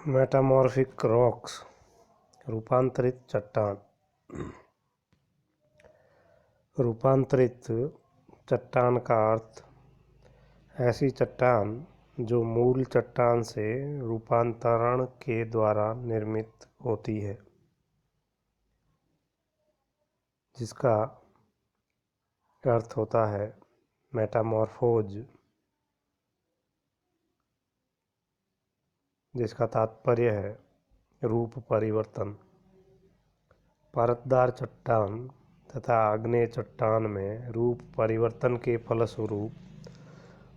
Metamorphic rocks, रूपांतरित चट्टान। रूपांतरित चट्टान का अर्थ ऐसी चट्टान जो मूल चट्टान से रूपांतरण के द्वारा निर्मित होती है, जिसका अर्थ होता है मेटामॉर्फोज, जिसका तात्पर्य है रूप परिवर्तन। परतदार चट्टान तथा आग्नेय चट्टान में रूप परिवर्तन के फलस्वरूप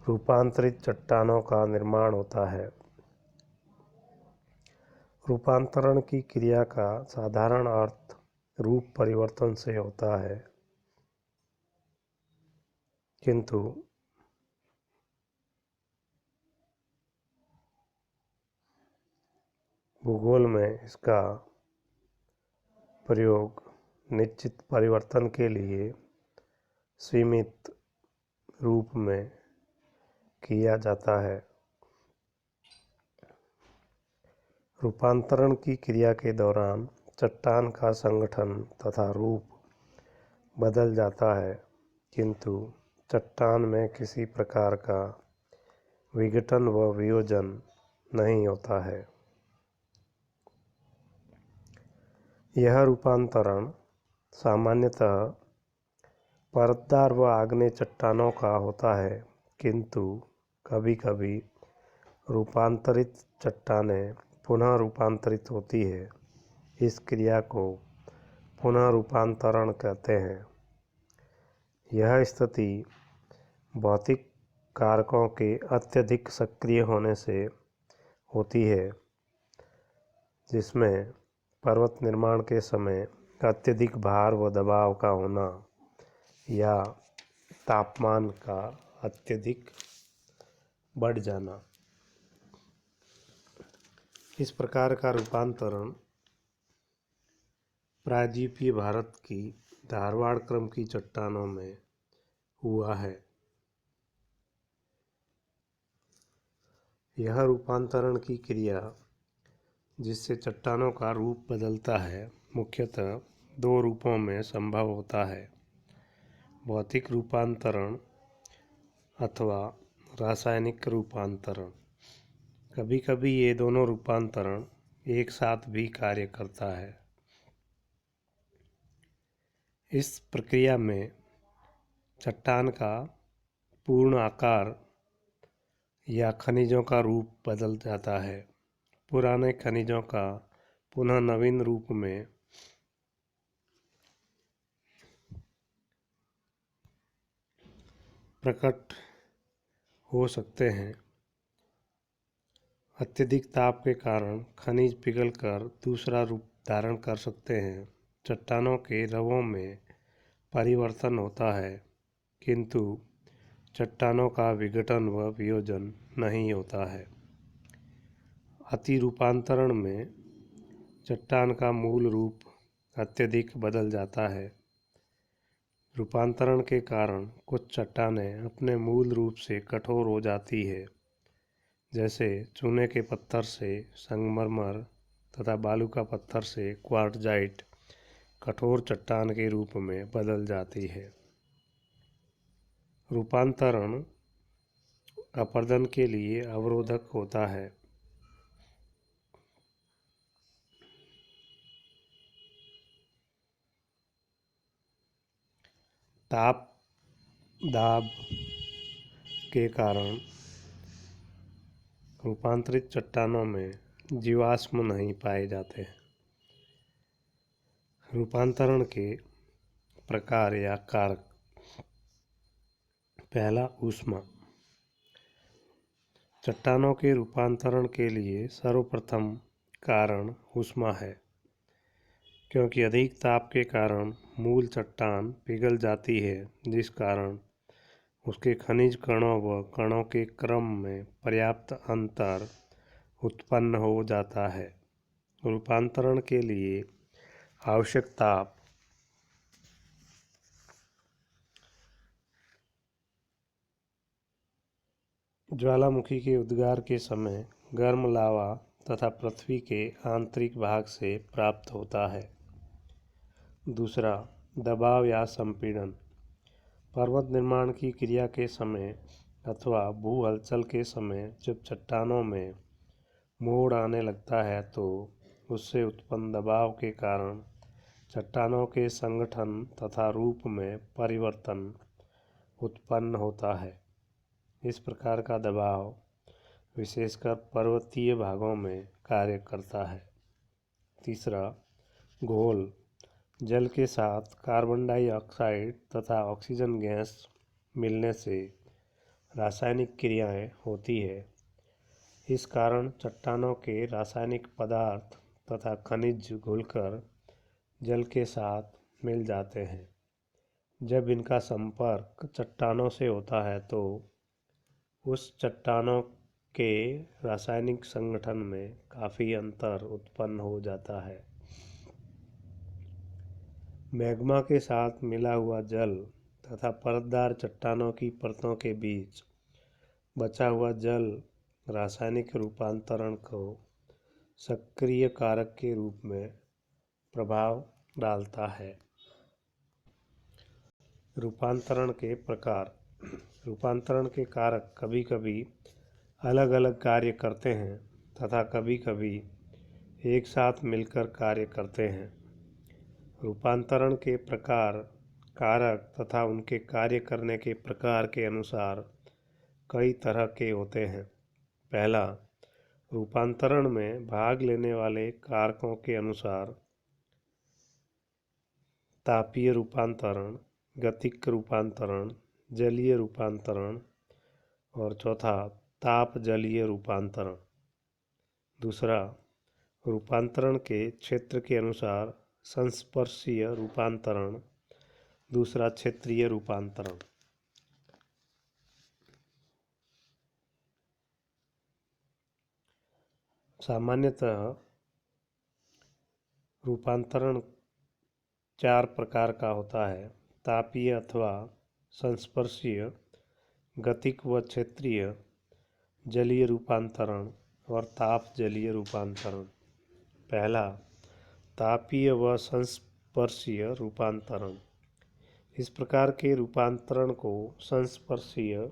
रूपांतरित चट्टानों का निर्माण होता है। रूपांतरण की क्रिया का साधारण अर्थ रूप परिवर्तन से होता है, किंतु भूगोल में इसका प्रयोग निश्चित परिवर्तन के लिए सीमित रूप में किया जाता है। रूपांतरण की क्रिया के दौरान चट्टान का संगठन तथा रूप बदल जाता है, किंतु चट्टान में किसी प्रकार का विघटन व वियोजन नहीं होता है। यह रूपांतरण सामान्यतः परतदार व आग्नेय चट्टानों का होता है, किंतु कभी-कभी रूपांतरित चट्टानें पुनः रूपांतरित होती है। इस क्रिया को पुनः रूपांतरण कहते हैं। यह स्थिति भौतिक कारकों के अत्यधिक सक्रिय होने से होती है, जिसमें पर्वत निर्माण के समय अत्यधिक भार व दबाव का होना या तापमान का अत्यधिक बढ़ जाना। इस प्रकार का रूपांतरण प्रायद्वीपीय भारत की धारवाड़ क्रम की चट्टानों में हुआ है। यह रूपांतरण की क्रिया जिससे चट्टानों का रूप बदलता है, मुख्यतः दो रूपों में संभव होता है: भौतिक रूपांतरण अथवा रासायनिक रूपांतरण। कभी-कभी ये दोनों रूपांतरण एक साथ भी कार्य करता है। इस प्रक्रिया में चट्टान का पूर्ण आकार या खनिजों का रूप बदल जाता है। पुराने खनिजों का पुनः नवीन रूप में प्रकट हो सकते हैं। अत्यधिक ताप के कारण खनिज पिघलकर दूसरा रूप धारण कर सकते हैं। चट्टानों के रवों में परिवर्तन होता है, किंतु चट्टानों का विघटन व वियोजन नहीं होता है। अति रूपांतरण में चट्टान का मूल रूप अत्यधिक बदल जाता है। रूपांतरण के कारण कुछ चट्टानें अपने मूल रूप से कठोर हो जाती है, जैसे चूने के पत्थर से संगमरमर तथा बालू का पत्थर से क्वार्टजाइट कठोर चट्टान के रूप में बदल जाती है। रूपांतरण अपरदन के लिए अवरोधक होता है। ताप दाब के कारण रूपांतरित चट्टानों में जीवाश्म नहीं पाए जाते। रूपांतरण के प्रकार या कारक: पहला, ऊष्मा। चट्टानों के रूपांतरण के लिए सर्वप्रथम कारण ऊष्मा है, क्योंकि अधिक ताप के कारण मूल चट्टान पिघल जाती है, जिस कारण उसके खनिज कणों व कणों के क्रम में पर्याप्त अंतर उत्पन्न हो जाता है। रूपांतरण के लिए आवश्यक ताप ज्वालामुखी के उद्गार के समय गर्म लावा तथा पृथ्वी के आंतरिक भाग से प्राप्त होता है। दूसरा, दबाव या संपीड़न। पर्वत निर्माण की क्रिया के समय अथवा भू हलचल के समय जब चट्टानों में मोड़ आने लगता है तो उससे उत्पन्न दबाव के कारण चट्टानों के संगठन तथा रूप में परिवर्तन उत्पन्न होता है। इस प्रकार का दबाव विशेषकर पर्वतीय भागों में कार्य करता है। तीसरा, घोल। जल के साथ कार्बन डाइऑक्साइड तथा ऑक्सीजन गैस मिलने से रासायनिक क्रियाएं होती है। इस कारण चट्टानों के रासायनिक पदार्थ तथा खनिज घुलकर जल के साथ मिल जाते हैं। जब इनका संपर्क चट्टानों से होता है तो उस चट्टानों के रासायनिक संगठन में काफ़ी अंतर उत्पन्न हो जाता है। मैग्मा के साथ मिला हुआ जल तथा परतदार चट्टानों की परतों के बीच बचा हुआ जल रासायनिक रूपांतरण को सक्रिय कारक के रूप में प्रभाव डालता है। रूपांतरण के प्रकार। रूपांतरण के कारक कभी कभी अलग अलग कार्य करते हैं तथा कभी कभी एक साथ मिलकर कार्य करते हैं। रूपांतरण के प्रकार, कारक तथा उनके कार्य करने के प्रकार के अनुसार कई तरह के होते हैं। पहला, रूपांतरण में भाग लेने वाले कारकों के अनुसार तापीय रूपांतरण, गतिक रूपांतरण, जलीय रूपांतरण और चौथा, ताप जलीय रूपांतरण। दूसरा, रूपांतरण के क्षेत्र के अनुसार संस्पर्शीय रूपांतरण, दूसरा क्षेत्रीय रूपांतरण। सामान्यतः रूपांतरण 4 प्रकार का होता है: तापीय अथवा संस्पर्शीय, गतिक व क्षेत्रीय, जलीय रूपांतरण और ताप जलीय रूपांतरण। पहला, तापीय व संस्पर्शीय रूपांतरण। इस प्रकार के रूपांतरण को संस्पर्शीय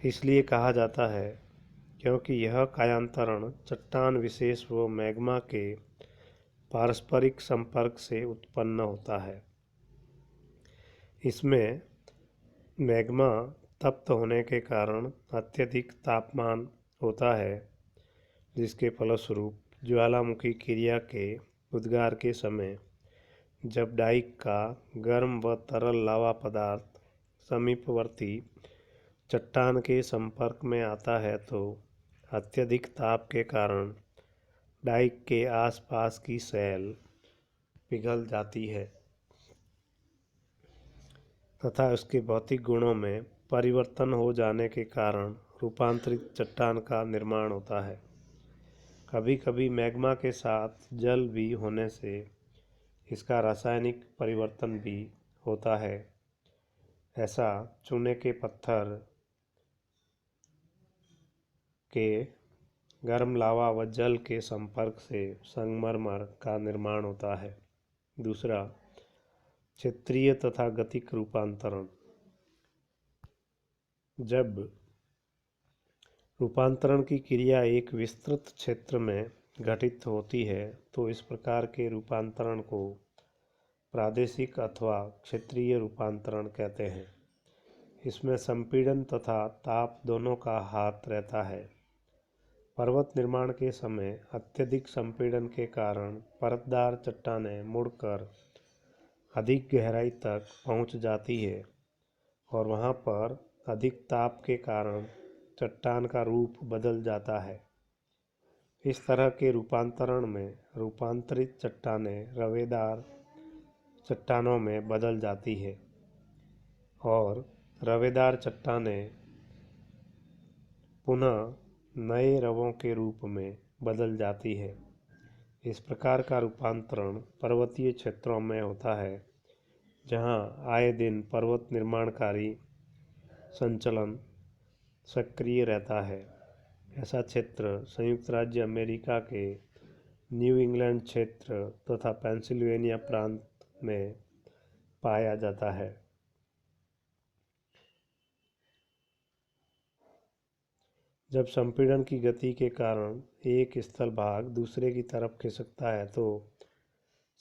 इसलिए कहा जाता है क्योंकि यह कायांतरण चट्टान विशेष व मैग्मा के पारस्परिक संपर्क से उत्पन्न होता है। इसमें मैग्मा तप्त होने के कारण अत्यधिक तापमान होता है, जिसके फलस्वरूप ज्वालामुखी क्रिया के उद्गार के समय जब डाइक का गर्म व तरल लावा पदार्थ समीपवर्ती चट्टान के संपर्क में आता है तो अत्यधिक ताप के कारण डाइक के आसपास की शैल पिघल जाती है तथा उसके भौतिक गुणों में परिवर्तन हो जाने के कारण रूपांतरित चट्टान का निर्माण होता है। कभी कभी मैग्मा के साथ जल भी होने से इसका रासायनिक परिवर्तन भी होता है। ऐसा चूने के पत्थर के गर्म लावा व जल के संपर्क से संगमरमर का निर्माण होता है। दूसरा, क्षेत्रीय तथा गतिक रूपांतरण। जब रूपांतरण की क्रिया एक विस्तृत क्षेत्र में घटित होती है तो इस प्रकार के रूपांतरण को प्रादेशिक अथवा क्षेत्रीय रूपांतरण कहते हैं। इसमें संपीड़न तथा ताप दोनों का हाथ रहता है। पर्वत निर्माण के समय अत्यधिक संपीड़न के कारण परतदार चट्टानें मुड़कर अधिक गहराई तक पहुंच जाती है और वहां पर अधिक ताप के कारण चट्टान का रूप बदल जाता है। इस तरह के रूपांतरण में रूपांतरित चट्टानें रवेदार चट्टानों में बदल जाती है और रवेदार चट्टानें पुनः नए रवों के रूप में बदल जाती है। इस प्रकार का रूपांतरण पर्वतीय क्षेत्रों में होता है, जहां आए दिन पर्वत निर्माणकारी संचलन सक्रिय रहता है। ऐसा क्षेत्र संयुक्त राज्य अमेरिका के न्यू इंग्लैंड क्षेत्र तथा पेंसिल्वेनिया प्रांत में पाया जाता है। जब संपीड़न की गति के कारण एक स्थल भाग दूसरे की तरफ खिसकता है तो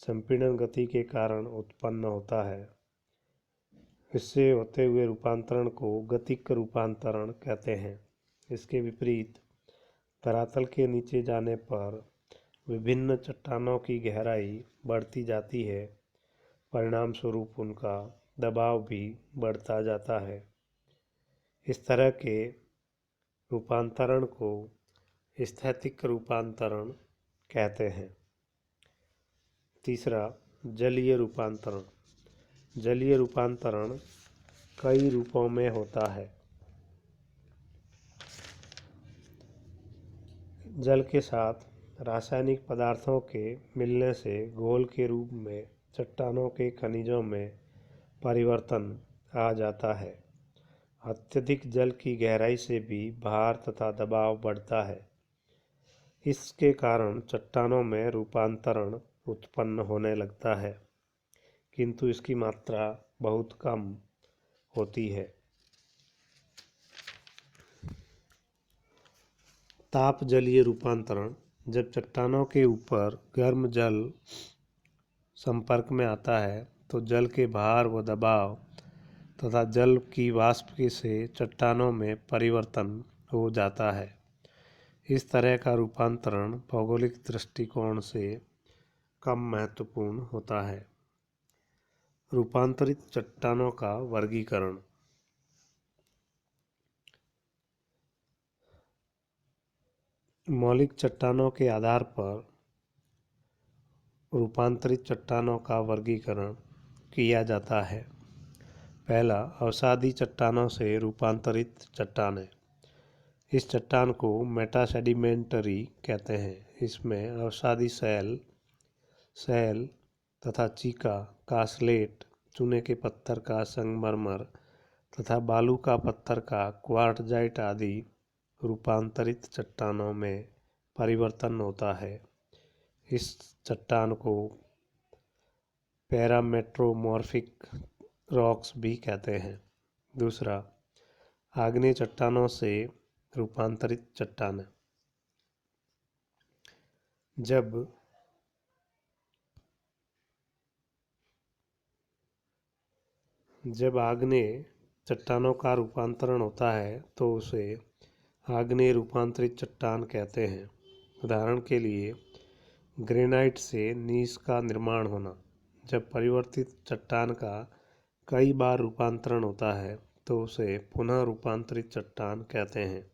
संपीड़न गति के कारण उत्पन्न होता है। इससे होते हुए रूपांतरण को गतिक रूपांतरण कहते हैं। इसके विपरीत धरातल के नीचे जाने पर विभिन्न चट्टानों की गहराई बढ़ती जाती है, परिणाम स्वरूप उनका दबाव भी बढ़ता जाता है। इस तरह के रूपांतरण को स्थैतिक रूपांतरण कहते हैं। तीसरा, जलीय रूपांतरण। जलीय रूपांतरण कई रूपों में होता है। जल के साथ रासायनिक पदार्थों के मिलने से घोल के रूप में चट्टानों के खनिजों में परिवर्तन आ जाता है। अत्यधिक जल की गहराई से भी भार तथा दबाव बढ़ता है। इसके कारण चट्टानों में रूपांतरण उत्पन्न होने लगता है, किंतु इसकी मात्रा बहुत कम होती है। ताप जलीय रूपांतरण। जब चट्टानों के ऊपर गर्म जल संपर्क में आता है तो जल के भार व दबाव तथा जल की वाष्प से चट्टानों में परिवर्तन हो जाता है। इस तरह का रूपांतरण भौगोलिक दृष्टिकोण से कम महत्वपूर्ण होता है। रूपांतरित चट्टानों का वर्गीकरण। मौलिक चट्टानों के आधार पर रूपांतरित चट्टानों का वर्गीकरण किया जाता है। पहला, अवसादी चट्टानों से रूपांतरित चट्टानें। इस चट्टान को मेटासेडिमेंटरी कहते हैं। इसमें अवसादी शैल तथा चीका का स्लेट, चूने के पत्थर का संगमरमर तथा बालू का पत्थर का क्वार्टजाइट आदि रूपांतरित चट्टानों में परिवर्तन होता है। इस चट्टान को पैरामेट्रोमॉर्फिक रॉक्स भी कहते हैं। दूसरा, आग्नेय चट्टानों से रूपांतरित चट्टानें। जब आग्नेय चट्टानों का रूपांतरण होता है तो उसे आग्नेय रूपांतरित चट्टान कहते हैं। उदाहरण के लिए, ग्रेनाइट से नीस का निर्माण होना। जब परिवर्तित चट्टान का कई बार रूपांतरण होता है तो उसे पुनः रूपांतरित चट्टान कहते हैं।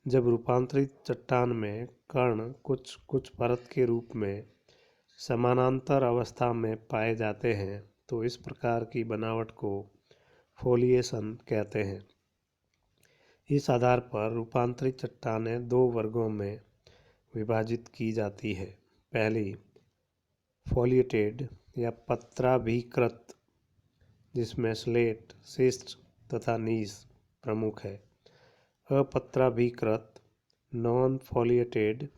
जब रूपांतरित चट्टान में कण कुछ परत के रूप में समानांतर अवस्था में पाए जाते हैं तो इस प्रकार की बनावट को फोलिएशन कहते हैं। इस आधार पर रूपांतरित चट्टानें दो वर्गों में विभाजित की जाती है। पहली, फोलिएटेड या पत्राभिकृत, जिसमें स्लेट, शिस्ट तथा नीस प्रमुख है। अपत्राभिकृत, नॉन फोलिएटेड,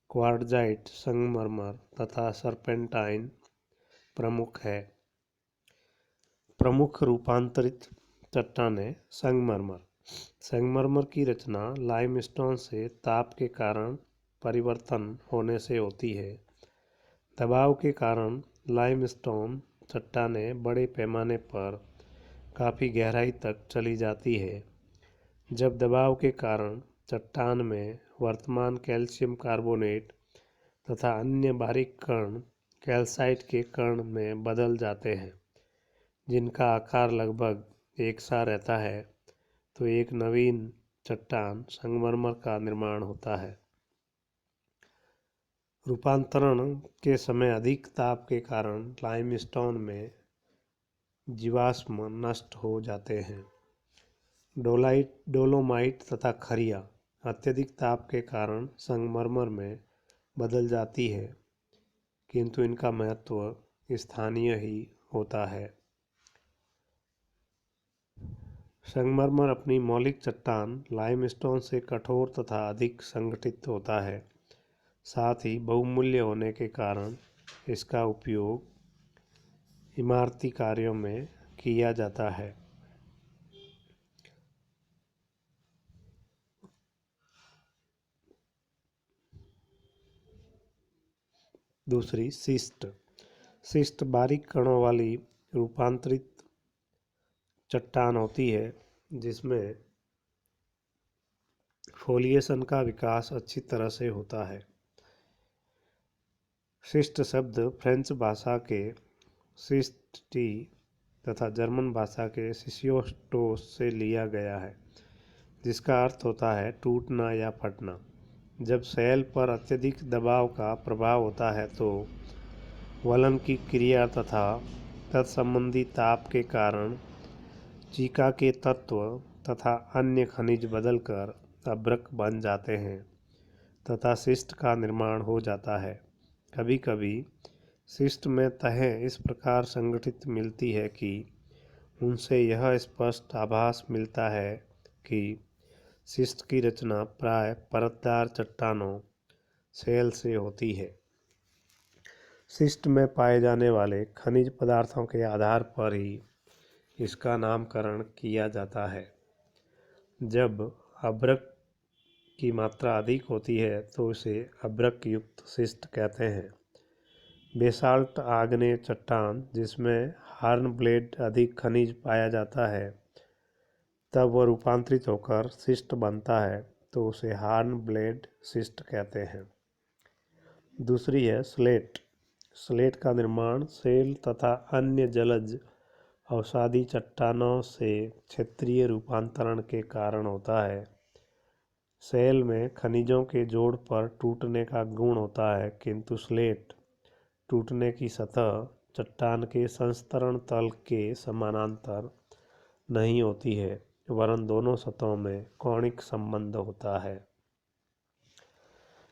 क्वार्टजाइट, संगमरमर तथा सर्पेंटाइन प्रमुख है। प्रमुख रूपांतरित चट्टानें। संगमरमर। संगमरमर की रचना लाइमस्टोन से ताप के कारण परिवर्तन होने से होती है। दबाव के कारण लाइमस्टोन चट्टानें बड़े पैमाने पर काफ़ी गहराई तक चली जाती है। जब दबाव के कारण चट्टान में वर्तमान कैल्शियम कार्बोनेट तथा अन्य बारीक कण कैल्साइट के कण में बदल जाते हैं, जिनका आकार लगभग एक सा रहता है, तो एक नवीन चट्टान संगमरमर का निर्माण होता है। रूपांतरण के समय अधिक ताप के कारण लाइमस्टोन में जीवाश्म नष्ट हो जाते हैं। डोलोमाइट तथा खरिया अत्यधिक ताप के कारण संगमरमर में बदल जाती है, किंतु इनका महत्व स्थानीय ही होता है। संगमरमर अपनी मौलिक चट्टान लाइमस्टोन से कठोर तथा अधिक संगठित होता है। साथ ही बहुमूल्य होने के कारण इसका उपयोग इमारती कार्यों में किया जाता है। दूसरी, शिस्ट। शिस्ट बारीक कणों वाली रूपांतरित चट्टान होती है जिसमें फोलिएशन का विकास अच्छी तरह से होता है। शिस्ट शब्द फ्रेंच भाषा के शिस्टी तथा जर्मन भाषा के शिशियोस्टोस से लिया गया है, जिसका अर्थ होता है टूटना या फटना। जब सेल पर अत्यधिक दबाव का प्रभाव होता है तो वलन की क्रिया तथा तत्संबंधी ताप के कारण चीका के तत्व तथा अन्य खनिज बदलकर अभ्रक बन जाते हैं तथा शिस्ट का निर्माण हो जाता है। कभी कभी शिस्ट में तहें इस प्रकार संगठित मिलती है कि उनसे यह स्पष्ट आभास मिलता है कि शिस्ट की रचना प्राय परतदार चट्टानों सेल से होती है। शिस्ट में पाए जाने वाले खनिज पदार्थों के आधार पर ही इसका नामकरण किया जाता है। जब अभ्रक की मात्रा अधिक होती है तो इसे अभ्रक युक्त शिस्ट कहते हैं। बेसाल्ट आग्नेय चट्टान जिसमें हार्नब्लेड अधिक खनिज पाया जाता है, तब वह रूपांतरित होकर शिस्ट बनता है तो उसे हार्नब्लेड शिस्ट कहते हैं। दूसरी है स्लेट। स्लेट का निर्माण सेल तथा अन्य जलज अवसादी चट्टानों से क्षेत्रीय रूपांतरण के कारण होता है। सेल में खनिजों के जोड़ पर टूटने का गुण होता है, किंतु स्लेट टूटने की सतह चट्टान के संस्तरण तल के समानांतर नहीं होती है, वरन दोनों सतहों में कोणिक संबंध होता है।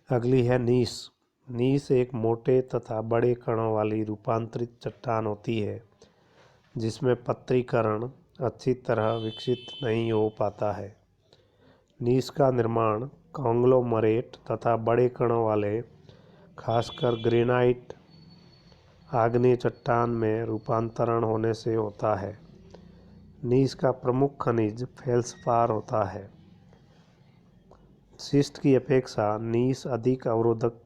अगली है नीस। नीस एक मोटे तथा बड़े कणों वाली रूपांतरित चट्टान होती है जिसमें पत्रीकरण अच्छी तरह विकसित नहीं हो पाता है। नीस का निर्माण कॉन्ग्लोमरेट तथा बड़े कणों वाले खासकर ग्रेनाइट आग्नेय चट्टान में रूपांतरण होने से होता है। नीस का प्रमुख खनिज फेल्सपार होता है। शिस्ट की अपेक्षा नीस अधिक अवरोधक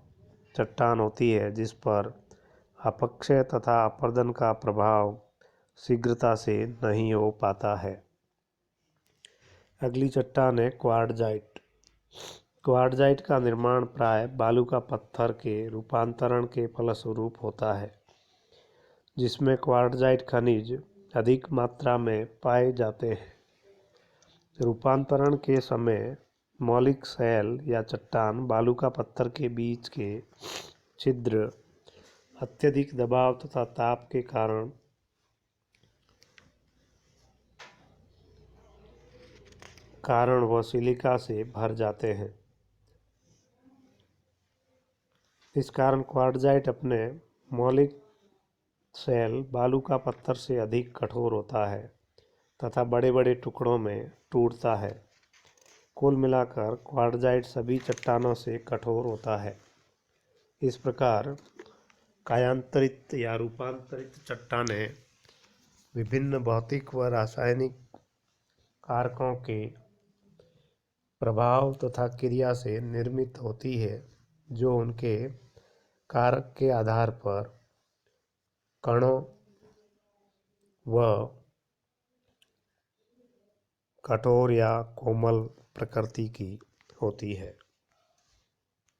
चट्टान होती है जिस पर अपक्षय तथा अपरदन का प्रभाव शीघ्रता से नहीं हो पाता है। अगली चट्टान है क्वार्टजाइट। क्वार्टजाइट का निर्माण प्राय बालू का पत्थर के रूपांतरण के फलस्वरूप होता है, जिसमें क्वार्टजाइट खनिज अधिक मात्रा में पाए जाते हैं। रूपांतरण के समय मौलिक सेल या चट्टान बालू का पत्थर के बीच के छिद्र अत्यधिक दबाव तथा ताप के कारण वह सिलिका से भर जाते हैं। इस कारण क्वार्टजाइट अपने मौलिक सेल बालू का पत्थर से अधिक कठोर होता है तथा बड़े बड़े टुकड़ों में टूटता है। कुल मिलाकर क्वार्टजाइट सभी चट्टानों से कठोर होता है। इस प्रकार कायांतरित या रूपांतरित चट्टानें विभिन्न भौतिक व रासायनिक कारकों के प्रभाव तथा क्रिया से निर्मित होती है, जो उनके कारक के आधार पर कणों व कठोर या कोमल प्रकृति की होती है।